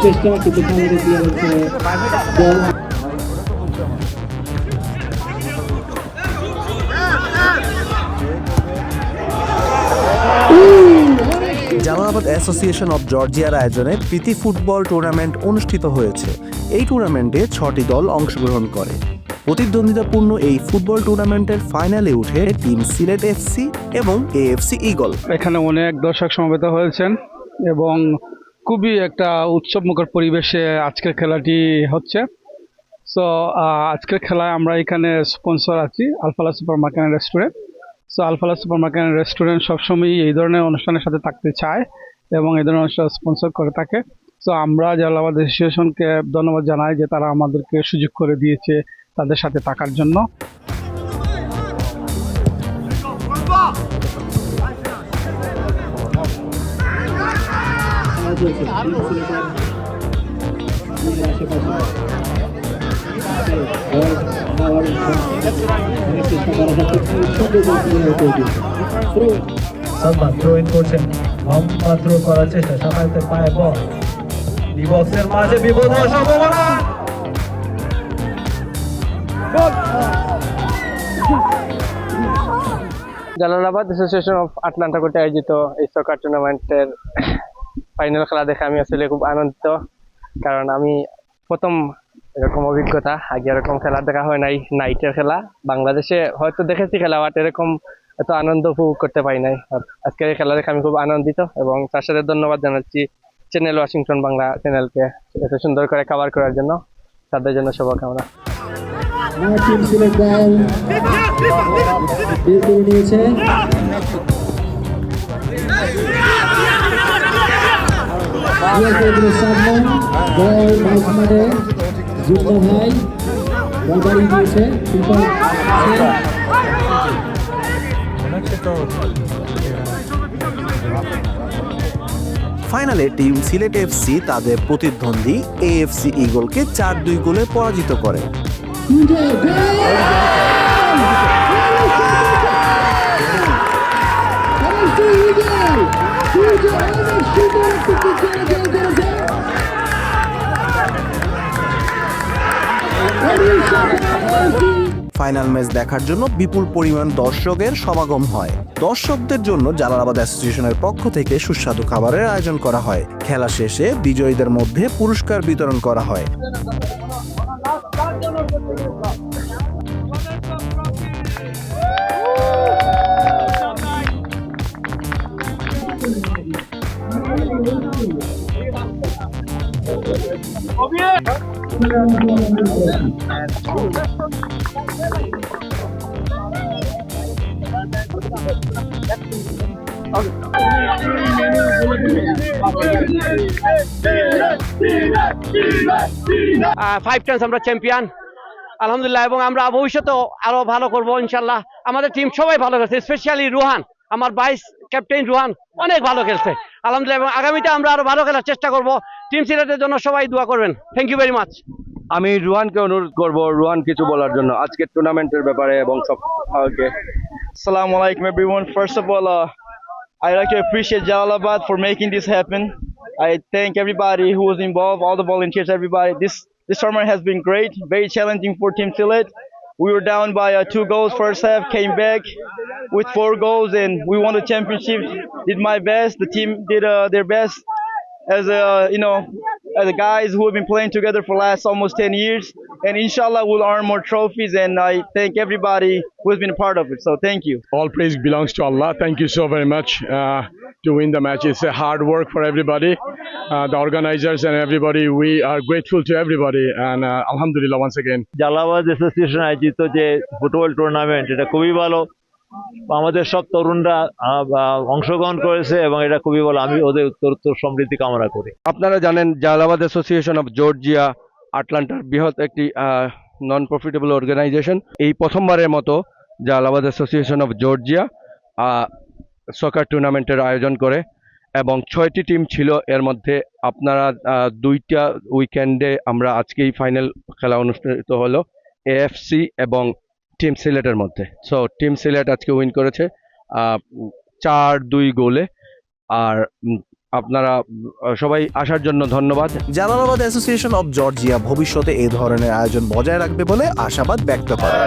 চেষ্টা কিন্তু Jalalabad association of জর্জিয়ার আয়োজনে প্রীতি ফুটবল টুর্নামেন্ট অনুষ্ঠিত হয়েছে। এই টুর্নামেন্টে 6টি দল অংশগ্রহণ করে। প্রতিদ্বন্দ্বিতাপূর্ণ এই ফুটবল টুর্নামেন্টের ফাইনালে উঠে টিম সিলেট এফসি এবং এএফসি ঈগল। এখানে অনেক দর্শক সমবেত হয়েছেন এবং খুবই একটা উৎসবমুখর পরিবেশে আজকের খেলাটি হচ্ছে। সো আজকের খেলায় আমরা এখানে স্পন্সর আছি Al Falah super market and restaurant. So Al Falah super market and restaurant সবসময়ই এই ধরনের অনুষ্ঠানের সাথে থাকতে চায় এবং এই ধরনের অনুষ্ঠান স্পন্সর করে থাকে। সো আমরা জালালাবাদ অ্যাসোসিয়েশনকে ধন্যবাদ জানাই যে তারা আমাদেরকে সুযোগ করে দিয়েছে তাদের সাথে থাকার জন্য। সালমান থ্রো ইন করছেন, লম্বা থ্রো করার চেষ্টা, সামাইতের পায়ে বল, ডিবক্সের মাঝে বিপদ হওয়ার সম্ভাবনা। জালালাবাদ অ্যাসোসিয়েশন অফ আটলান্টা কর্তৃক আয়োজিত এই সকার টুর্নামেন্টের ফাইনাল খেলা দেখে আমি আসলে খুব আনন্দিত, কারণ আমি প্রথম এরকম অভিজ্ঞতা। আগে এরকম খেলা দেখা হয় নাই, নাইটের খেলা। বাংলাদেশে হয়তো দেখেছি খেলা, বাট এরকম এত আনন্দ উপভোগ করতে পারি নাই। আজকের এই খেলা দেখে আমি খুব আনন্দিত এবং তার সাথে ধন্যবাদ জানাচ্ছি চ্যানেল ওয়াশিংটন বাংলা চ্যানেলকে এত সুন্দর করে কভার করার জন্য। তাদের জন্য শুভকামনা। ফাইনালে টিম সিলেট এফসি তাদের প্রতিদ্বন্দ্বী এএফসি ঈগলকে 4-2 গোলে পরাজিত করে। ফাইনাল ম্যাচ দেখার জন্য বিপুল পরিমাণ দর্শকের সমাগম হয়। দর্শকদের জন্য জালালাবাদ অ্যাসোসিয়েশনের পক্ষ থেকে সুস্বাদু খাবারের আয়োজন করা হয়। খেলা শেষে বিজয়ীদের মধ্যে পুরস্কার বিতরণ করা হয়। ফাইভ টাইমস আমরা চ্যাম্পিয়ন আলহামদুলিল্লাহ, এবং আমরা ভবিষ্যতেও আরো ভালো করব ইনশাল্লাহ। আমাদের টিম সবাই ভালো খেলছে, স্পেশালি রুহান, আমার ভাইস ক্যাপ্টেন রুহান অনেক ভালো খেলছে আলহামদুলিল্লাহ, এবং আগামীতে আমরা আরো ভালো খেলার চেষ্টা করব। টিম সিলেটের জন্য সবাই দোয়া করবেন। Thank you very much. আমি রুহানকে অনুরোধ করব রুহান কিছু বলার জন্য আজকের টুর্নামেন্টের ব্যাপারে এবং সব। ওকে, Assalamu alaikum everyone. First of all, I'd like to appreciate Jalalabad for making this happen. I thank everybody who was involved, all the volunteers, everybody. This tournament has been great, very challenging for Team Silet. We were down by 2 goals first half, came back with 4 goals, and we won the championship. Did my best. The team did their best as as the guys who have been playing together for last almost 10 years. And inshallah, we'll earn more trophies. And I thank everybody who has been a part of it. So thank you. All praise belongs to Allah. Thank you so very much to win the match. It's a hard work for everybody, the organizers and everybody. We are grateful to everybody, and Alhamdulillah once again. Jalalabad association আয়োজিত যে football tournament, এটা খুবই ভালো। আমাদের সব তরুণরা অংশগ্রহণ করেছে এবং এটা খুবই ভালো। আমি ওদের উত্তর সমৃদ্ধি কামনা করি। আপনারা জানেন জালালাবাদ অ্যাসোসিয়েশন অফ জর্জিয়া আটলান্টার বৃহৎ একটি নন প্রফিটেবল অর্গানাইজেশন। এই প্রথমবারের মতো জালালাবাদ অ্যাসোসিয়েশন অফ জর্জিয়া সকার টুর্নামেন্টের আয়োজন করে এবং 6টি টিম ছিল। এর মধ্যে আপনারা 2টা উইকেন্ডে আমরা আজকেই ফাইনাল খেলা অনুষ্ঠিত হলো এএফসি এবং টিম সিলেটের মধ্যে। সো টিম সিলেট আজকে উইন করেছে 4-2 গোলে। আর আপনারা সবাই আসার জন্য ধন্যবাদ। জালালাবাদ অ্যাসোসিয়েশন অব জর্জিয়া ভবিষ্যতে এই ধরনের আয়োজন বজায় রাখবে বলে আশাবাদ ব্যক্ত করে।